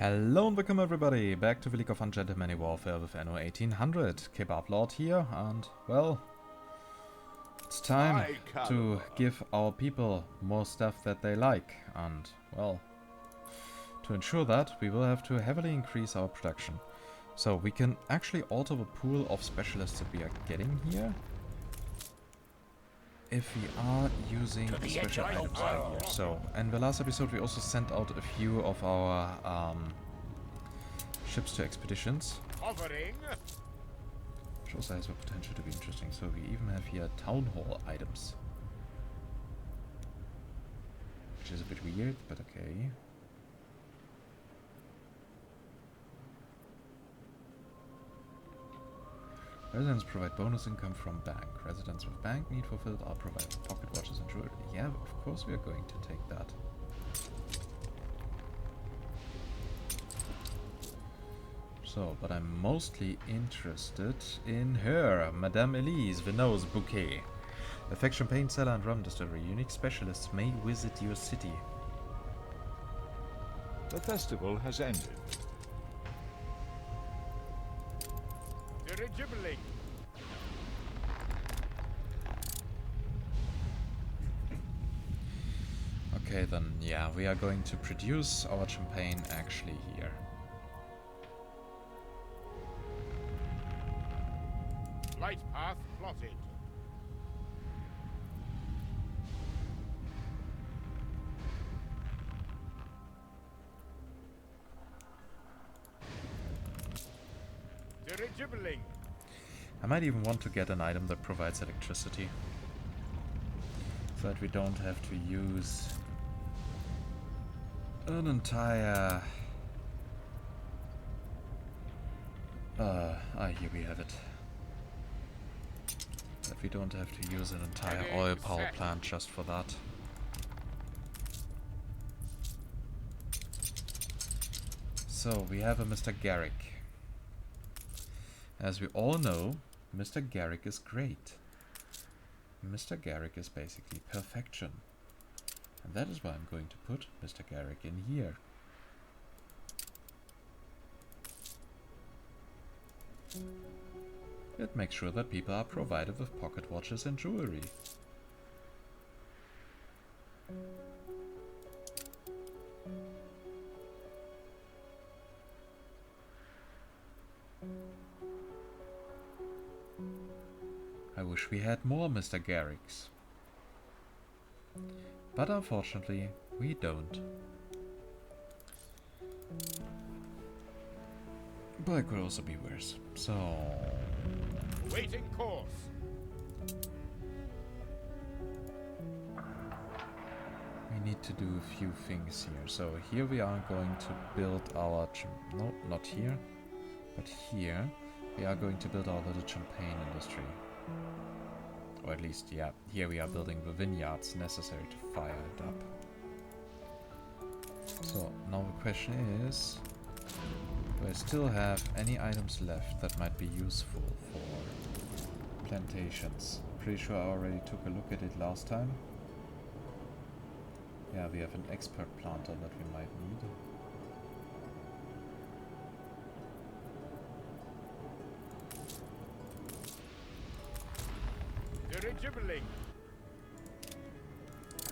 Hello and welcome everybody, back to the League of Ungentlemanly Warfare with Anno 1800. Kebablord here, and well, it's time to give our people more stuff that they like, and well, to ensure that we will have to heavily increase our production. So we can actually alter the pool of specialists that we are getting here if we are using special items out here. So, in the last episode we also sent out a few of our ships to expeditions, which also has the potential to be interesting. So we even have here town hall items, which is a bit weird, but okay. Residents provide bonus income from bank. Residents with bank need fulfilled are provided pocket watches and jewelry. Yeah, of course we are going to take that. So, but I'm mostly interested in her, Madame Elise, the Nose Bouquet. Affect champagne, cellar and rum distillery. Unique specialists may visit your city. The festival has ended. Dirigibbling. Okay then, yeah, we are going to produce our champagne actually here. Light path plotted. Dirigibbling. I might even want to get an item that provides electricity, so that we don't have to use an entire... here we have it. That we don't have to use an entire oil power plant just for that. So, we have a Mr. Garrick. As we all know, Mr. Garrick is great. Mr. Garrick is basically perfection. And that is why I'm going to put Mr. Garrick in here. It makes sure that people are provided with pocket watches and jewelry. I wish we had more Mr. Garricks. But unfortunately, we don't. But it could also be worse. So... Waiting course. we need to do a few things here. So here we are going to build our... no, not here. But here we are going to build our little champagne industry. Or at least, yeah, here we are building the vineyards necessary to fire it up. So, now the question is... do I still have any items left that might be useful for plantations? Pretty sure I already took a look at it last time. Yeah, we have an expert planter that we might need. Dirigibbling.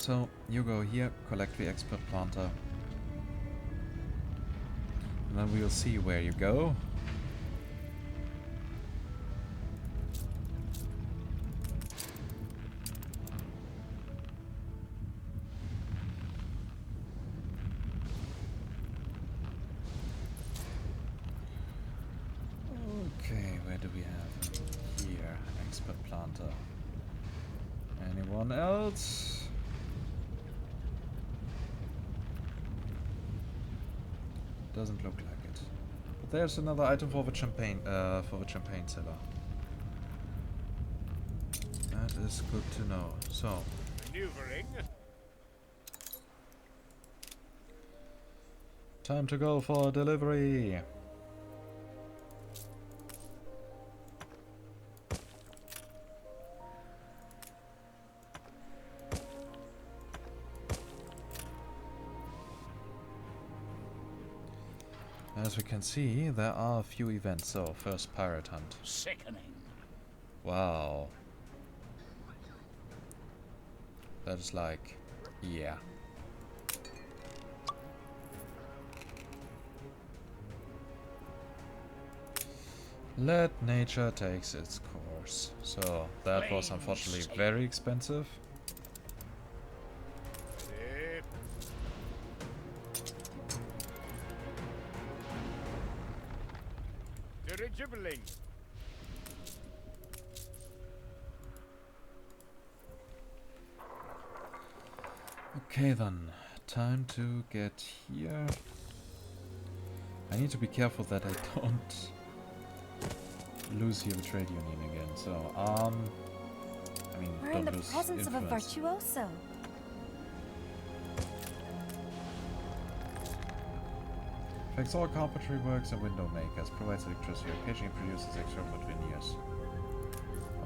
So, you go here, collect the expert planter. And then we'll see where you go. Okay, where do we have him? Here, expert planter. Anyone else? Doesn't look like it. But there's another item for the champagne cellar. That is good to know. So, Maneuvering. time to go for delivery. As we can see, there are a few events. So, first pirate hunt. Sickening. Wow. That is like... yeah. Let nature takes its course. So, that was unfortunately very expensive. Ready. Dirigibbling. Okay then, time to get here. I need to be careful that I don't lose here the trade union again. So, I mean, We're don't in the lose presence of a influence. virtuoso. Affects all carpentry works and window makers. Provides electricity. Occasionally produces extra wood veneers.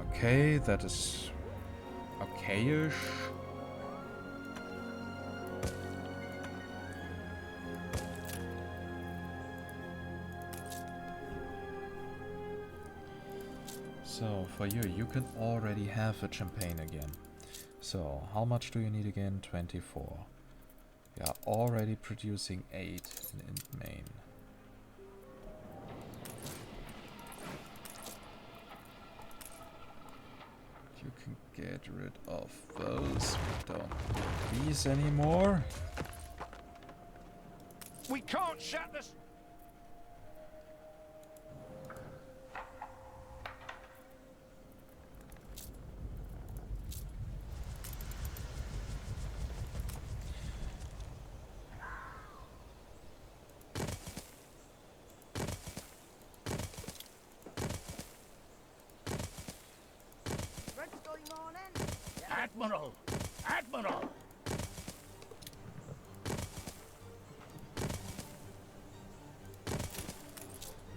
Okay, that is okay-ish. So, for you, you can already have a champagne again. So, how much do you need again? 24. We are already producing 8 in Main. You can get rid of those. We don't need these anymore. We can't shut this. Admiral! Admiral!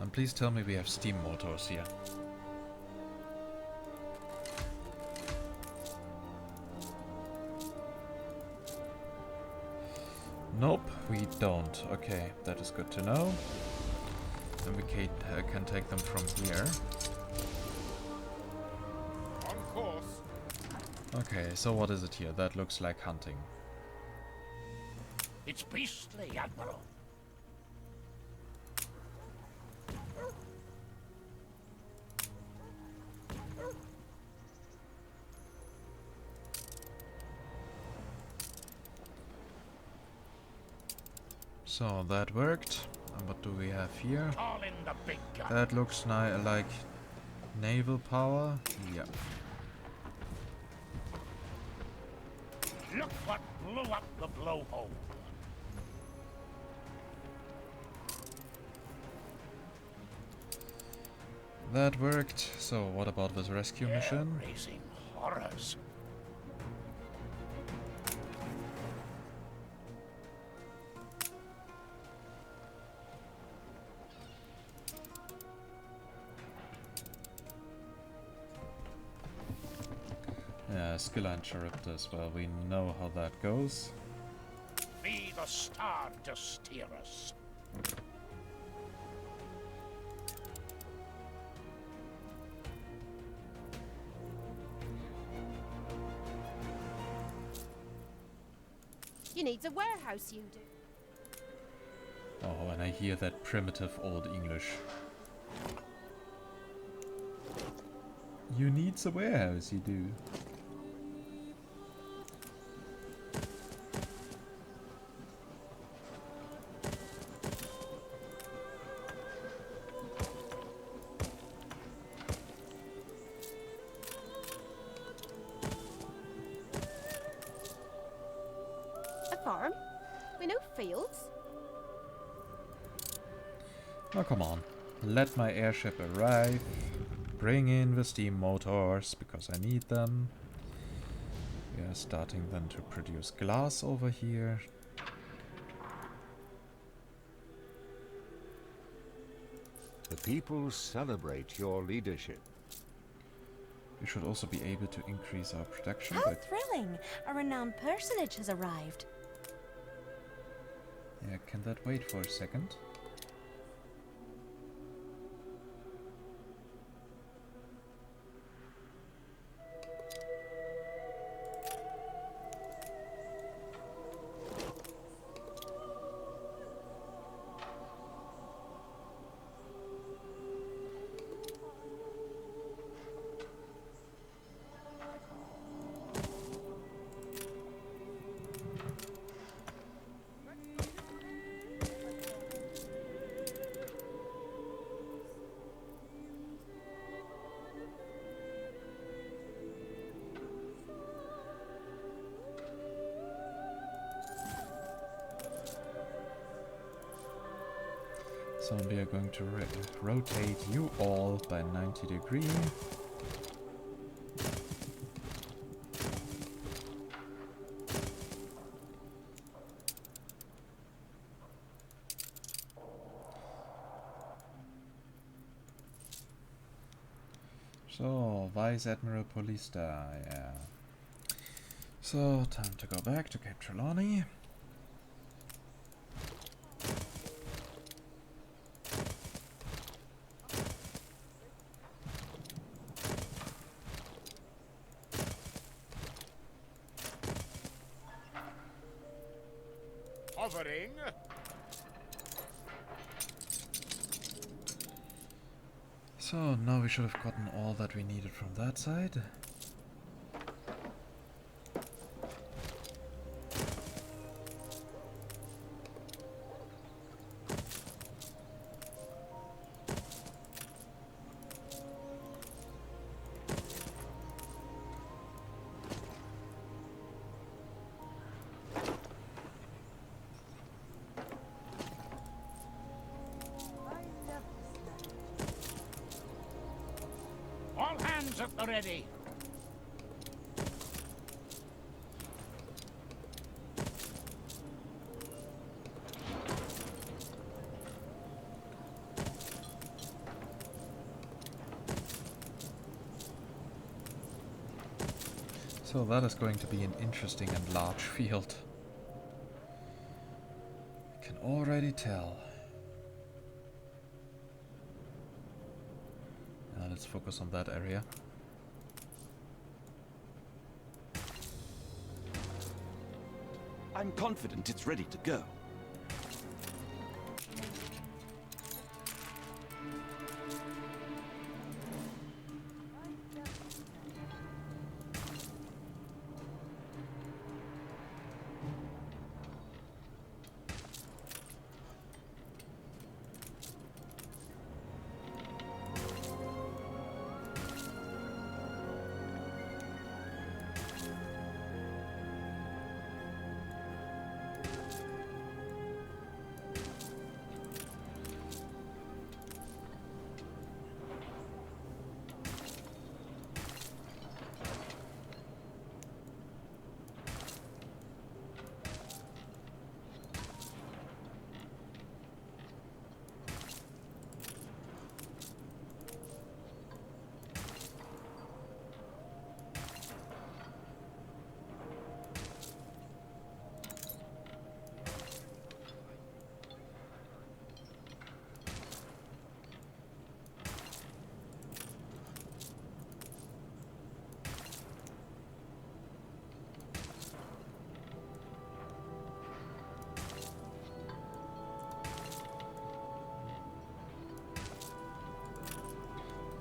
And please tell me we have steam motors here. Nope, we don't. Okay, that is good to know. Then we can take them from here. On course. Okay, so what is it here? That looks like hunting. It's beastly, Admiral. So that worked. And what do we have here? Call in the big gun. That looks like naval power. Yeah. Look what blew up the blowhole. That worked. So what about this rescue mission? Raising horrors. Yeah, Scylla and Charybdis. Well, we know how that goes. Be the star to steer us. You need a warehouse, you do. Oh, and I hear that primitive old English. You need a warehouse, you do. A farm? We know fields. Oh, come on. Let my airship arrive. Bring in the steam motors, because I need them. We are starting then to produce glass over here. The people celebrate your leadership. We should also be able to increase our production. How By thrilling! A renowned personage has arrived. yeah, can that wait for a second? So we are going to rotate you all by 90 degrees. So, Vice Admiral Polista, yeah. So, time to go back to Cape Trelawney. Hovering. So, now we should have gotten all that we needed from that side. All hands at the ready. So that is going to be an interesting and large field. I can already tell. Now let's focus on that area. I'm confident it's ready to go.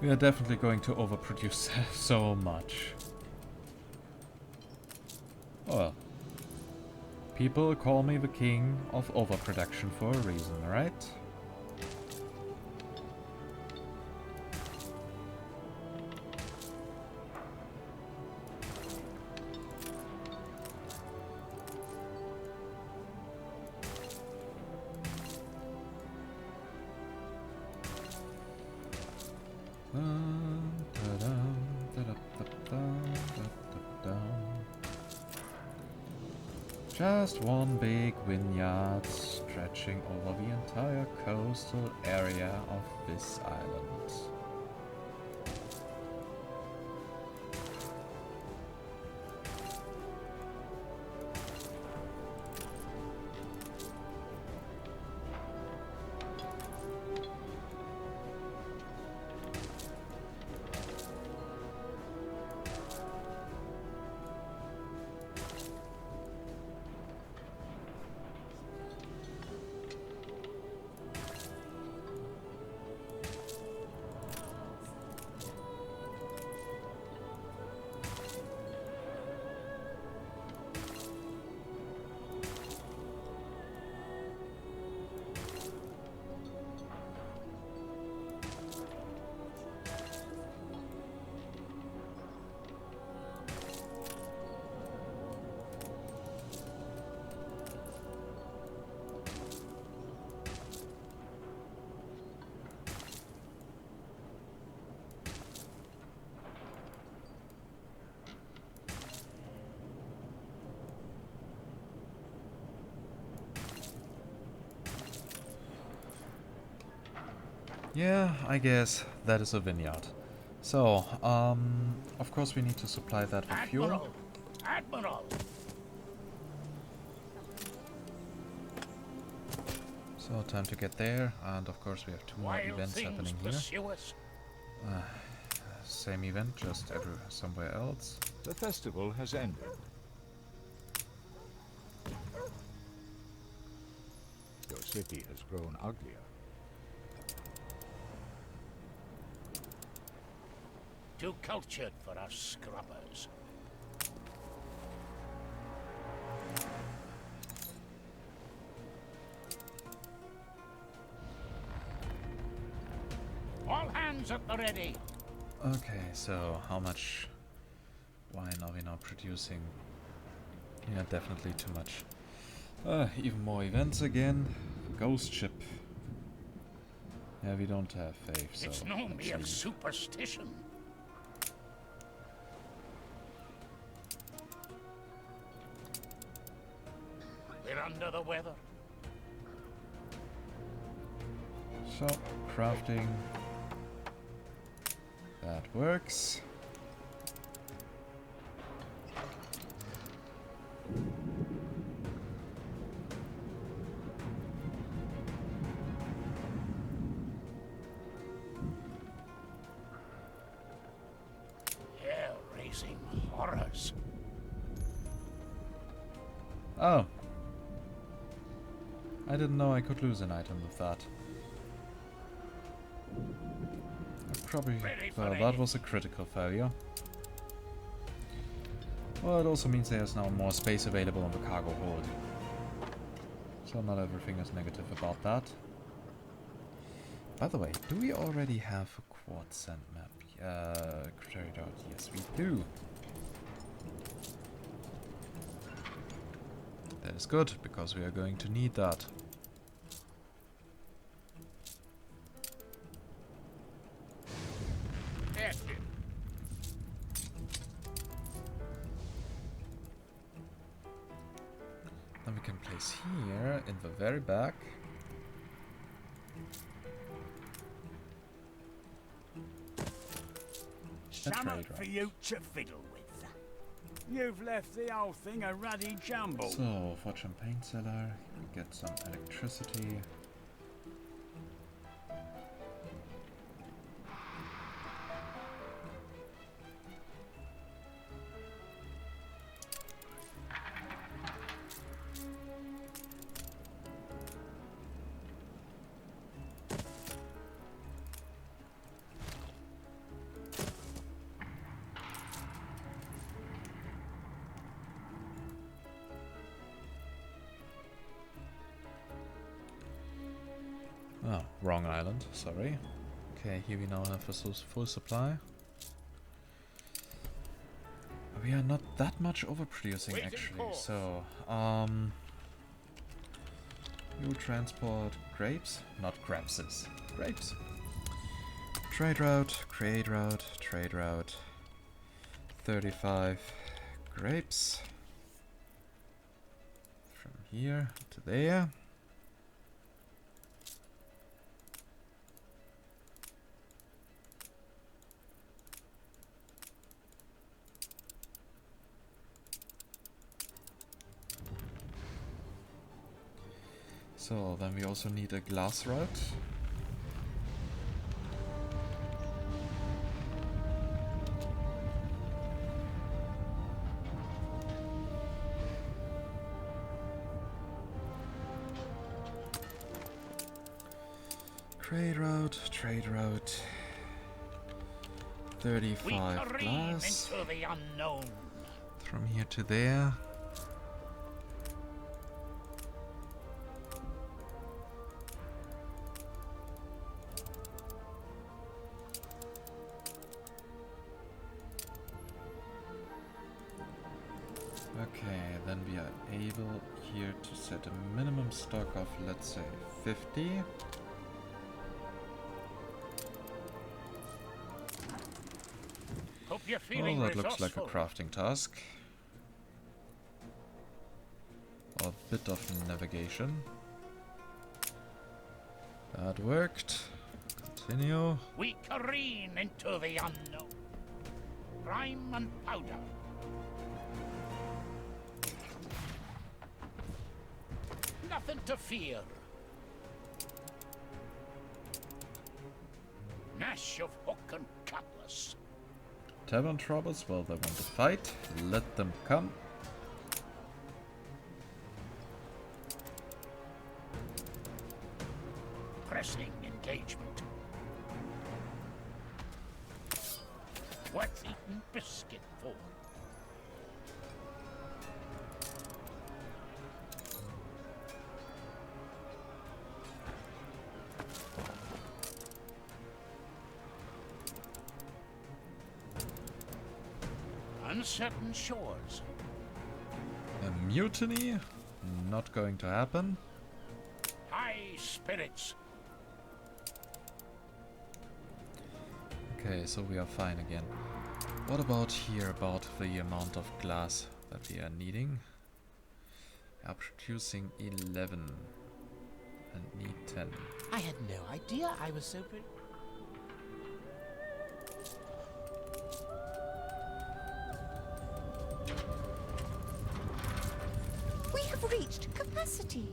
We are definitely going to overproduce so much. Oh well. People call me the king of overproduction for a reason, right? Just one big vineyard stretching over the entire coastal area of this island. Yeah, I guess that is a vineyard. So, of course we need to supply that with fuel. Admiral! Admiral! So, time to get there, and of course we have two more Wild events things happening here. pursue us. Same event, just somewhere else. The festival has ended. Your city has grown uglier. Too cultured for us scrubbers. All hands at the ready. Okay, so how much wine are we now producing? Yeah, definitely too much. Even more events again. Ghost ship. Yeah, we don't have faith, so It's no let's mere leave. superstition. We're under the weather. So, crafting. That works. Hair-raising horrors. Oh. I didn't know I could lose an item with that. Probably, well, that was a critical failure. Well, it also means there's now more space available on the cargo hold. So not everything is negative about that. By the way, do we already have a quartz sand map carried out? Yes, we do. That is good, because we are going to need that. Then we can place here in the very back. Something trade for route. you to fiddle with. You've left the whole thing a ruddy jumble. So, for champagne cellar, we get some electricity. Oh, wrong island, sorry. Okay, here we now have a full supply. We are not that much overproducing Waiting actually, course. so you transport grapes, not grapses. Grapes. Trade route, trade route, trade route. 35 grapes. From here to there. So then we also need a glass route. Trade route. 35 We careen glass. into the unknown. From here to there. Okay, then we are able here to set a minimum stock of, let's say, 50. Hope you're Oh, feeling that looks like a resourceful. crafting task. Or a bit of navigation. That worked. Continue. We careen into the unknown. Grime and powder. Nothing to fear. Gnash of hook and cutlass. Tavern Troubles, well, they want to fight. Let them come. Pressing engagement. What's eaten biscuit for? Uncertain shores. A mutiny? Not going to happen. High spirits. Okay, so we are fine again. What about here, about the amount of glass that we are needing? We are producing 11 and need 10. I had no idea I was so pretty. We have reached capacity.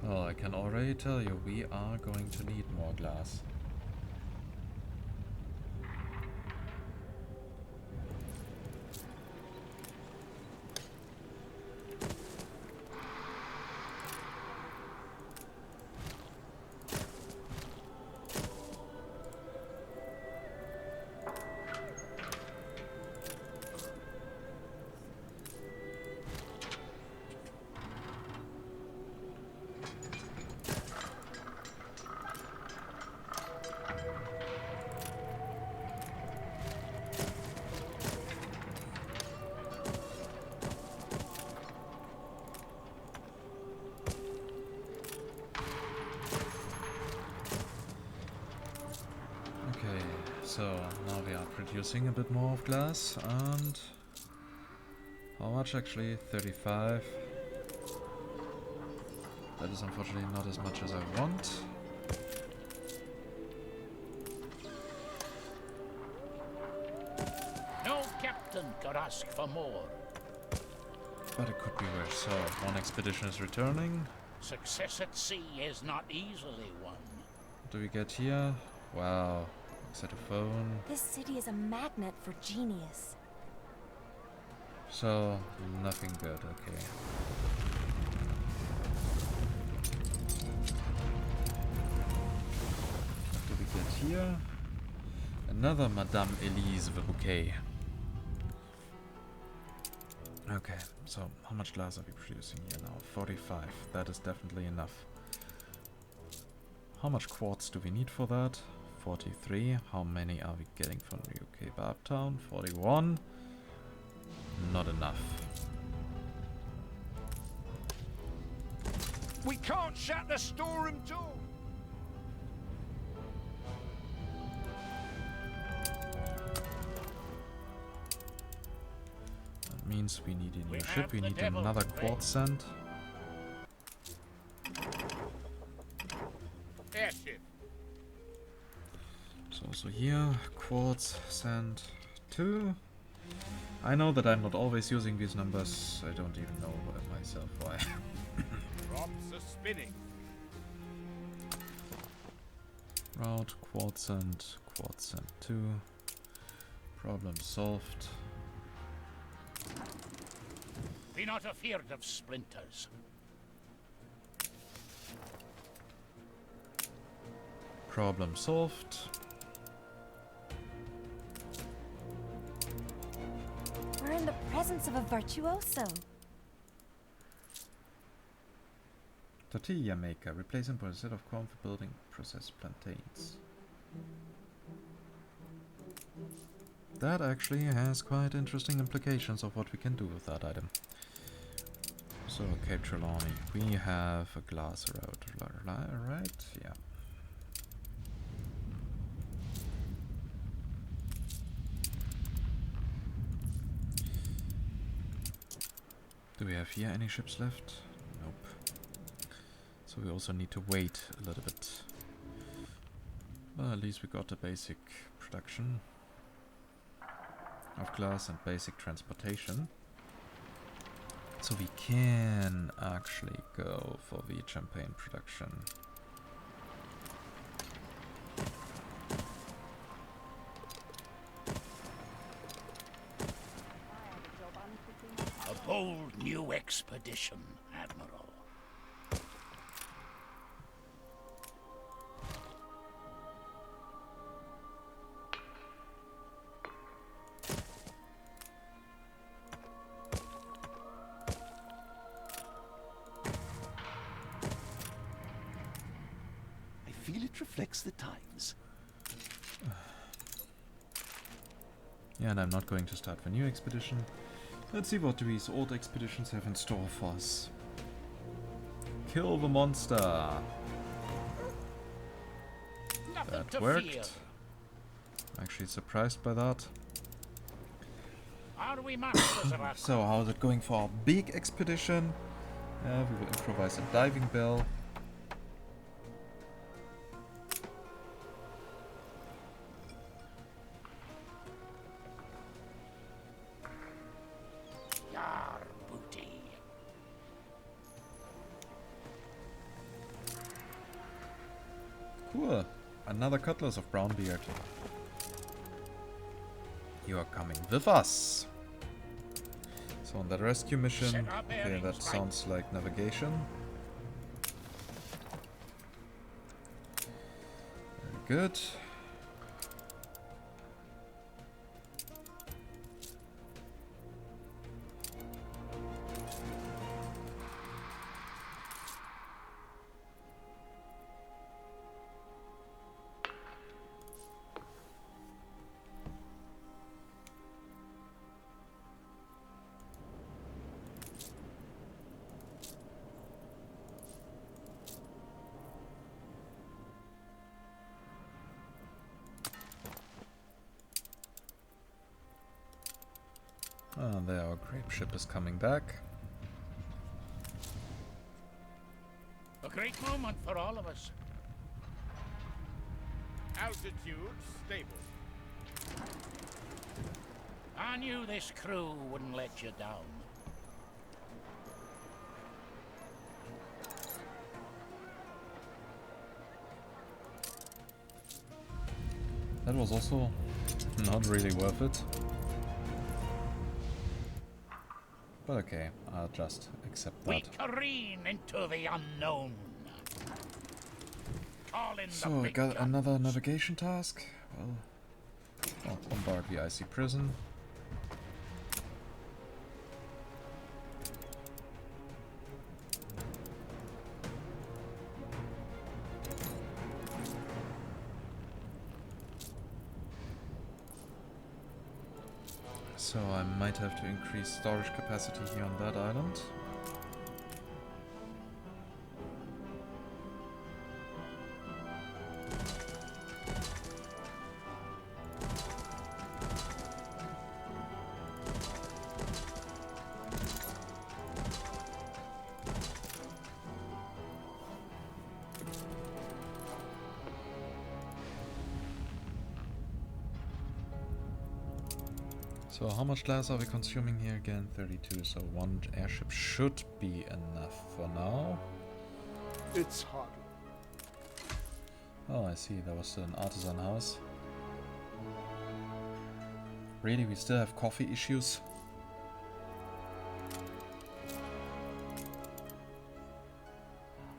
Well, I can already tell you, we are going to need more glass. So now we are producing a bit more of glass, and how much actually? 35. That is unfortunately not as much as I want. No captain could ask for more. But it could be worse. So one expedition is returning. Success at sea is not easily won. What do we get here? Wow. Xetophone. This city is a magnet for genius. So, nothing good, okay. What do we get here? Another Madame Elise the bouquet. Okay, so how much glass are we producing here now? 45. That is definitely enough. How much quartz do we need for that? 43. How many are we getting from New Kebab Town? 41. Not enough. We can't shut the storeroom door. That means we need a We new have ship. We the need devil another to pay. quartz sand. Airship. So here, quartz, sand, 2. I know that I'm not always using these numbers. I don't even know myself why. Props are spinning. Route, quartz, and 2. Problem solved. Be not afeard of splinters. Problem solved. We're in the presence of a virtuoso. Tortilla maker. Replace input instead of corn for building processed plantains. That actually has quite interesting implications of what we can do with that item. So, Cape Trelawney. We have a glass road, right? Yeah. Do we have here any ships left? Nope. So we also need to wait a little bit. Well, at least we got the basic production of glass and basic transportation. So we can actually go for the champagne production. A bold new expedition, Admiral. I feel it reflects the times. Yeah, and I'm not going to start the new expedition. Let's see what these old expeditions have in store for us. Kill the monster. Nothing That to worked. fear. I'm actually surprised by that. Are we masters of our So, how is it going for our big expedition? We will improvise a diving bell. Yar booty? Cool. Another Cutlass of Brownbeard. You are coming with us. So on that rescue mission, Set our okay, bearings that right. sounds like navigation. Very good. Ah, there our grape ship is coming back. A great moment for all of us. Altitude stable. I knew this crew wouldn't let you down. That was also not really worth it. But okay, I'll just accept We that. careen into the unknown. Call in So the I big got guns. another navigation task. Well, I'll bombard the icy prison. So I might have to increase storage capacity here on that island. So how much glass are we consuming here again? 32, so one airship should be enough for now. It's hot. Oh, I see, there was an artisan house. Really, we still have coffee issues?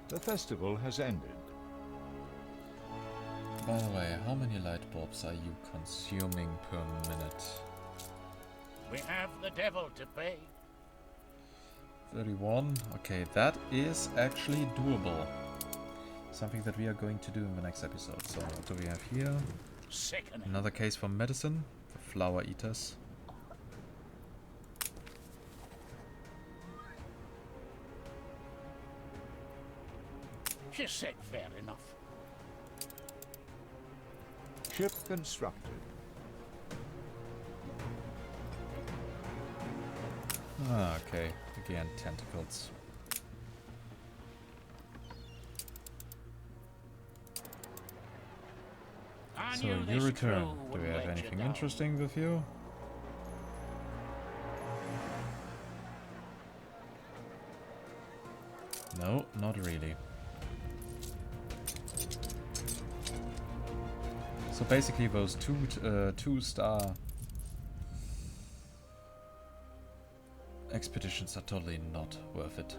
The festival has ended. By the way, how many light bulbs are you consuming per minute? We have the devil to pay. 31. Okay, that is actually doable. Something that we are going to do in the next episode. So what do we have here? Sickening. Another case for medicine, for flower eaters. She said fair enough. Ship constructed. Ah, okay. Again, tentacles. So you return. Do we have anything interesting with you? No, not really. So basically those two-star expeditions are totally not worth it.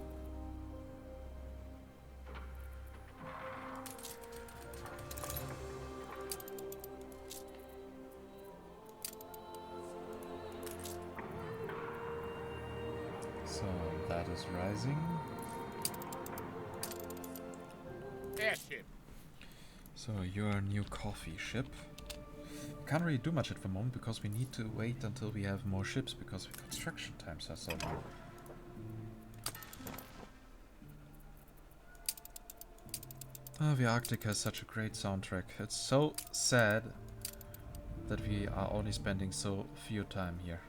So that is rising. Airship. So you're a new coffee ship. Can't really do much at the moment because we need to wait until we have more ships because the construction times are so long. The Arctic has such a great soundtrack. It's so sad that we are only spending so few time here.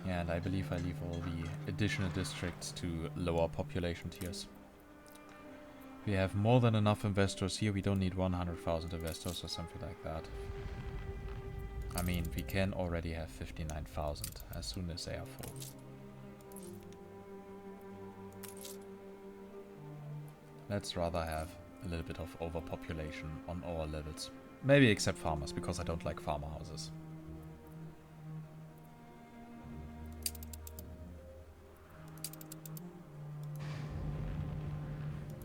Yeah, and I believe I leave all the additional districts to lower population tiers. We have more than enough investors here. We don't need 100,000 investors or something like that. I mean, we can already have 59,000 as soon as they are full. Let's rather have a little bit of overpopulation on all levels. Maybe except farmers, because I don't like farmer houses.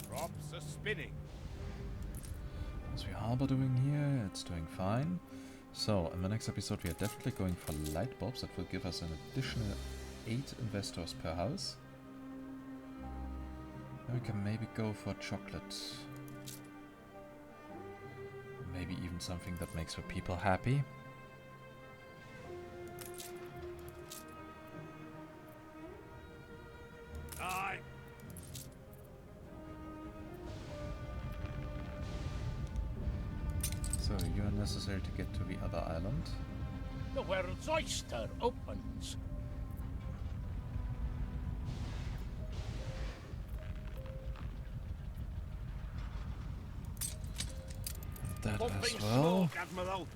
Props are spinning. How's the harbor doing here? It's doing fine. So, in the next episode we are definitely going for light bulbs. That will give us an additional 8 investors per house. Then we can maybe go for chocolate. Maybe even something that makes the people happy. Aye. So, you are necessary to get to the other island. The world's oyster opens. That as Pumping well. smoke, Admiral.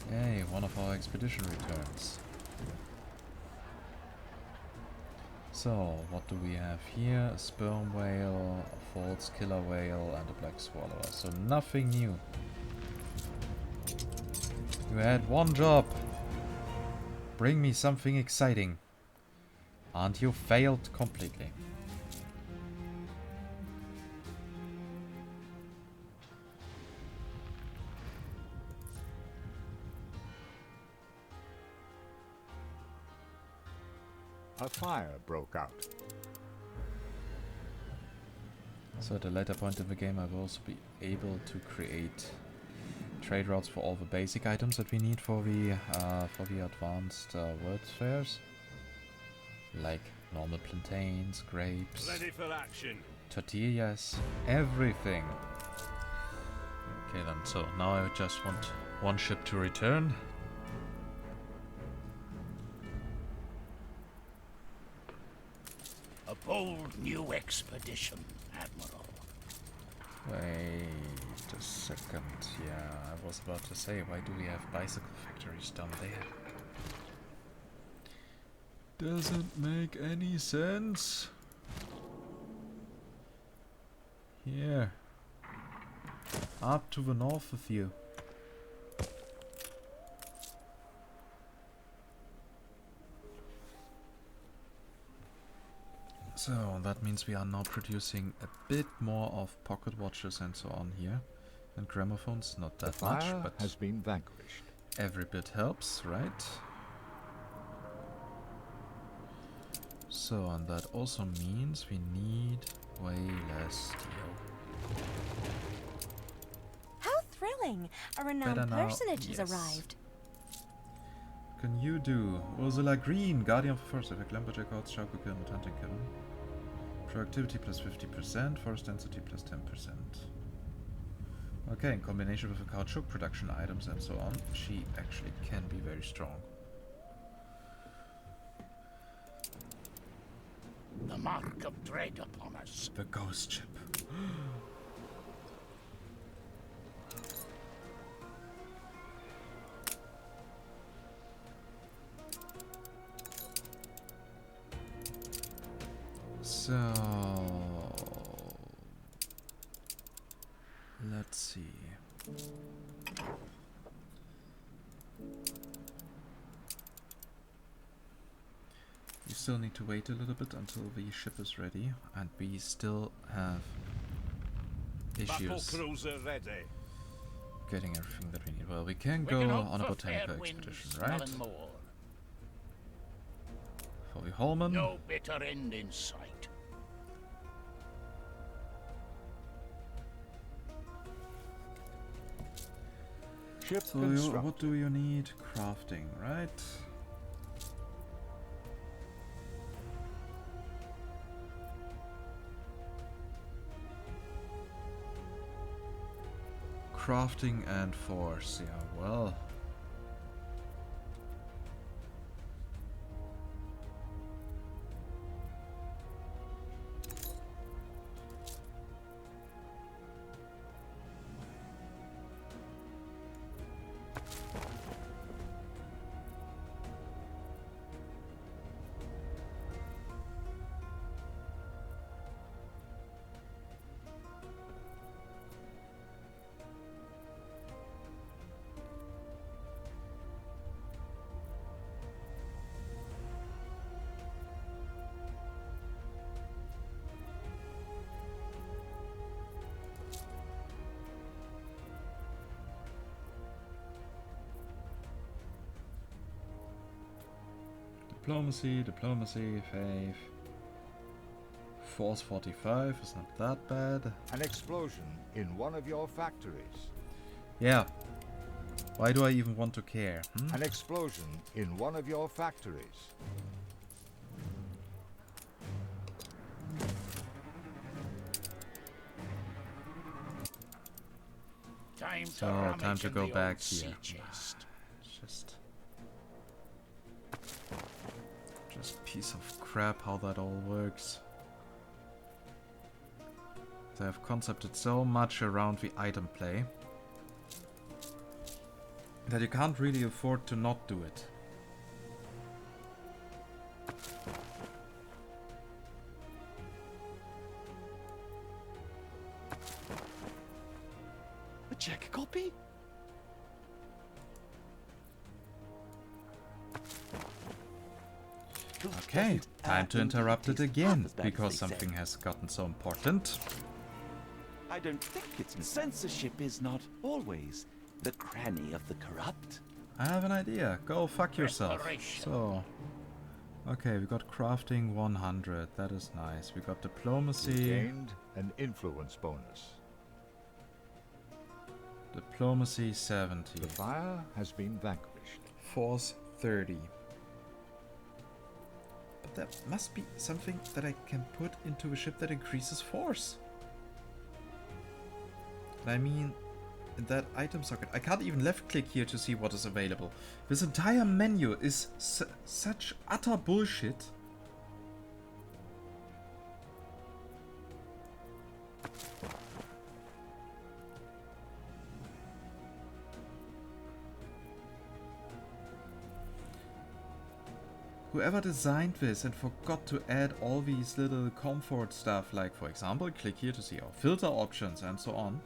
Yay, one of our expedition returns. So, what do we have here? A sperm whale, a false killer whale, and a black swallower. So nothing new. You had one job. Bring me something exciting. And you failed completely. A fire broke out. So at a later point in the game I will also be able to create trade routes for all the basic items that we need for the advanced world fairs. Like normal plantains, grapes, Ready for action. tortillas, everything. Okay then, so now I just want one ship to return. A bold new expedition, Admiral. Wait a second, yeah, I was about to say, why do we have bicycle factories down there? Doesn't make any sense. Here. Up to the north of you. So that means we are now producing a bit more of pocket watches and so on here. And gramophones, not that much, Fire but has been vanquished. every bit helps, right? So, and that also means we need Way less steel. How thrilling! A Better renowned now, personage yes. has arrived. Can you do Ursula Green, Guardian of the Forest, Effect Lumberjack, Horse, Shako Kiln, and Hunting Kiln. Productivity plus 50%, forest density plus 10%. Okay, in combination with the caoutchouc production items and so on, she actually can be very strong. The mark of dread upon us. The ghost ship. So let's see. We still need to wait a little bit until the ship is ready, and we still have Battle issues cruiser ready. getting everything that we need. Well, we can We go can hope on a for botanical fair winds, expedition, right? nothing more. For the Hallmann. No bitter end in sight. Ship So construct. what do you need? Crafting, right? Crafting and force, yeah, well. Diplomacy, faith. Force 45 is not that bad. An explosion in one of your factories. Yeah. Why do I even want to care? An explosion in one of your factories. Time to So, rummage time to in go the back old sea here. chest. Just piece of crap how that all works. They have concepted so much around the item play that you can't really afford to not do it. A check copy? Okay, time to interrupt it again, as bad as because they something say. has gotten so important. I don't think it's censorship is not always the cranny of the corrupt. I have an idea. Go fuck yourself. Preparation. So, okay, we got crafting 100. That is nice. We got You diplomacy. gained an influence bonus. Diplomacy 70. The fire has been vanquished. Force 30. But there must be something that I can put into a ship that increases force. And I mean, in that item socket, I can't even left click here to see what is available. This entire menu is such utter bullshit. Whoever designed this and forgot to add all these little comfort stuff, like for example, click here to see our filter options and so on.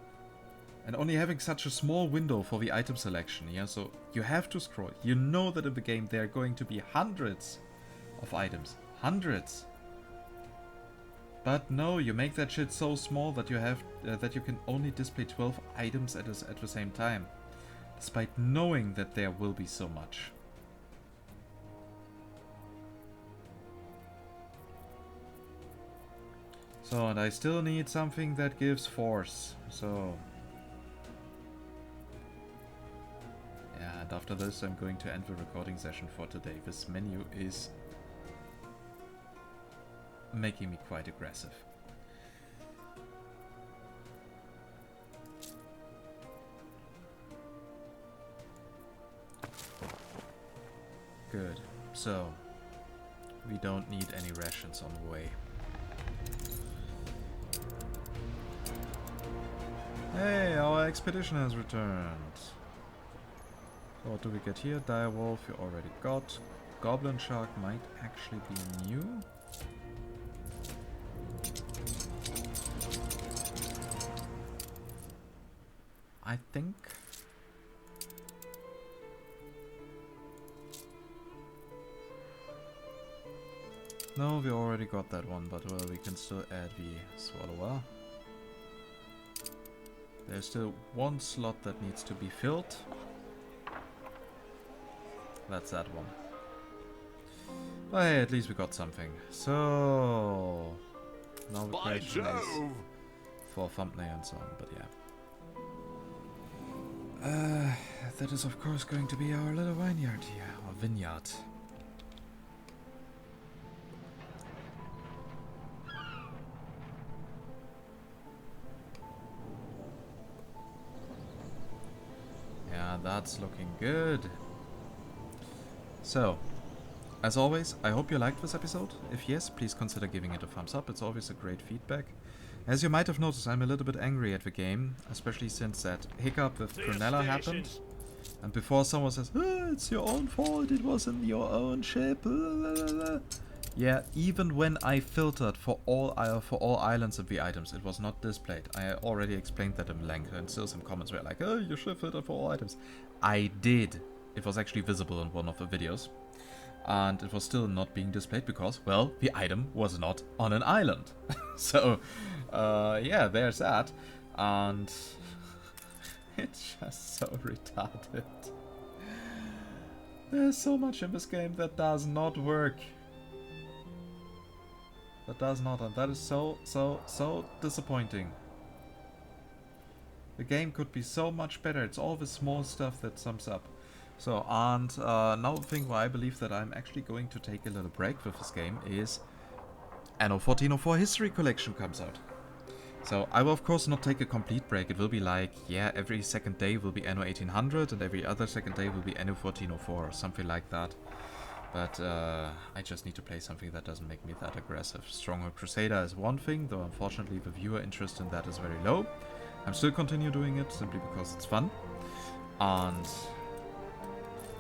And only having such a small window for the item selection, yeah, so you have to scroll. You know that in the game there are going to be hundreds of items. Hundreds. But no, you make that shit so small that you have that you can only display 12 items at the same time. Despite knowing that there will be so much. So, and I still need something that gives force. So, yeah, and after this I'm going to end the recording session for today. This menu is making me quite aggressive. Good. So, we don't need any rations on the way. Hey, our expedition has returned. So what do we get here? Direwolf we already got. Goblin Shark might actually be new. I think. No, we already got that one, but well, we can still add the Swallower. There's still one slot that needs to be filled. That's that one. But hey, at least we got something. So now the question is for thumbnail and so on, but yeah. That is of course going to be our little vineyard here, or vineyard. Yeah, that's looking good. So, as always, I hope you liked this episode. If yes, please consider giving it a thumbs up. It's always a great feedback. As you might have noticed, I'm a little bit angry at the game, especially since that hiccup with Prunella happened. And before someone says, oh, it's your own fault, it wasn't your own ship. Yeah, even when I filtered for all islands of the items, it was not displayed. I already explained that in length, and still some comments were like, oh, you should filter for all items. I did. It was actually visible in one of the videos. And it was still not being displayed because, well, the item was not on an island. So, yeah, there's that. And it's just so retarded. There's so much in this game that does not work. That does not, and that is so disappointing. The game could be so much better. It's all the small stuff that sums up. So, and another thing why I believe that I'm actually going to take a little break with this game is Anno 1404 History Collection comes out. So, I will of course not take a complete break. It will be like, yeah, every second day will be Anno 1800 and every other second day will be Anno 1404 or something like that. But I just need to play something that doesn't make me that aggressive. Stronghold Crusader is one thing, though unfortunately the viewer interest in that is very low. I'm still continue doing it simply because it's fun. And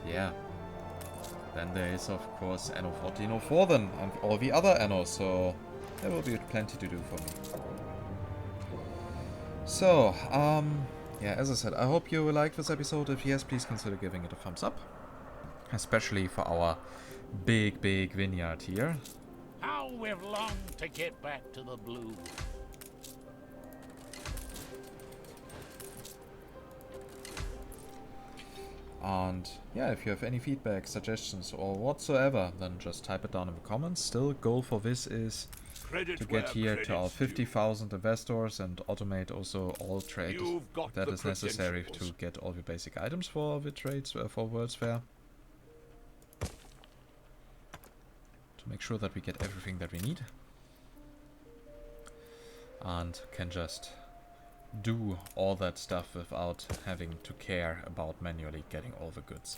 yeah, then there is of course Anno 1404 then, and all the other Annos, so there will be plenty to do for me. So, yeah, as I said, I hope you liked this episode. If yes, please consider giving it a thumbs up. Especially for our big vineyard here. How we've longed to get back to the blue. And yeah, if you have any feedback, suggestions or whatsoever, then just type it down in the comments. Still, goal for this is to get here to our 50,000 investors and automate also all trade that is necessary to get all the basic items for the trades for World's Fair. To make sure that we get everything that we need. And can just do all that stuff without having to care about manually getting all the goods.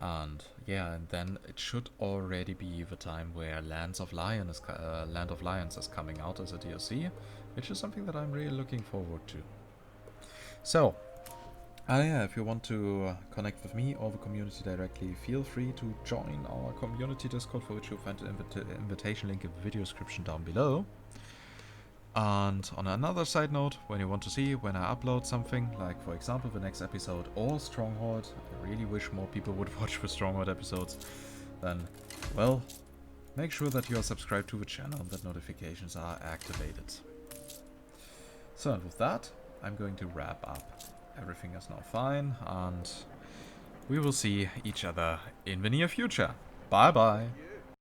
And yeah, and then it should already be the time where Land of Lions is coming out as a DLC, which is something that I'm really looking forward to. So, yeah, if you want to connect with me or the community directly, feel free to join our community Discord, for which you'll find an invitation link in the video description down below. And on another side note, when you want to see when I upload something, like for example the next episode or Stronghold, I really wish more people would watch the Stronghold episodes, then, well, make sure that you are subscribed to the channel and that notifications are activated. So, and with that, I'm going to wrap up. Everything is now fine, and we will see each other in the near future. Bye bye!